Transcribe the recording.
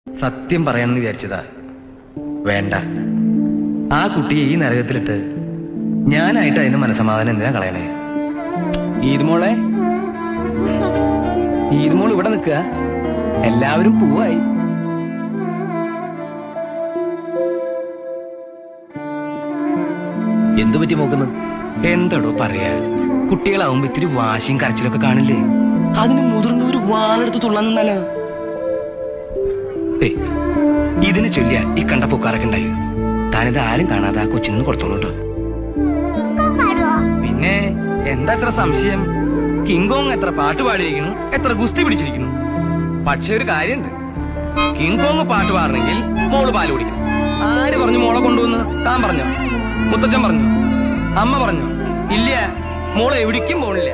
സത്യം പറയാമെന്ന് വിചാരിച്ചതാ. വേണ്ട, ആ കുട്ടിയെ ഈ നരകത്തിലിട്ട് ഞാനായിട്ട് അതിന്റെ മനസമാധാനം എന്തിനാ കളയണേ? ഈദ്മോളെ, ഈദ്മോൾ ഇവിടെ നിൽക്കുക. എല്ലാവരും പൂവായി. എന്തു പറ്റി നോക്കുന്നു? എന്തടോ പറയാ, കുട്ടികളാവുമ്പോ ഇത്തിരി വാശിയും കരച്ചിലൊക്കെ കാണില്ലേ? അതിന് മുതിർന്നവര് വാളെടുത്ത് തുള്ളാൻ നിന്നാലോ? ഇതിനെ ചൊല്ലിയ ഈ കണ്ട പൊക്കാറൊക്കെ ഉണ്ടായി. താനിത് ആരും കാണാതെ ആ കൊച്ചിന്ന് കൊടുത്തോളൂ കേട്ടോ. പിന്നെ എന്താ എത്ര സംശയം? കിങ്കോങ് എത്ര പാട്ട് പാടിയിരിക്കുന്നു, എത്ര ഗുസ്തി പിടിച്ചിരിക്കുന്നു. പക്ഷെ ഒരു കാര്യമുണ്ട്, കിങ്കോങ് പാട്ട് പാടണമെങ്കിൽ മോള് പാല് കുടിക്കണം. ആര് പറഞ്ഞു മോളെ കൊണ്ടുവന്ന്? താൻ പറഞ്ഞോ? മുത്തച്ഛൻ പറഞ്ഞോ? അമ്മ പറഞ്ഞോ? ഇല്ല, മോള് എവിടേക്കും പോണില്ല.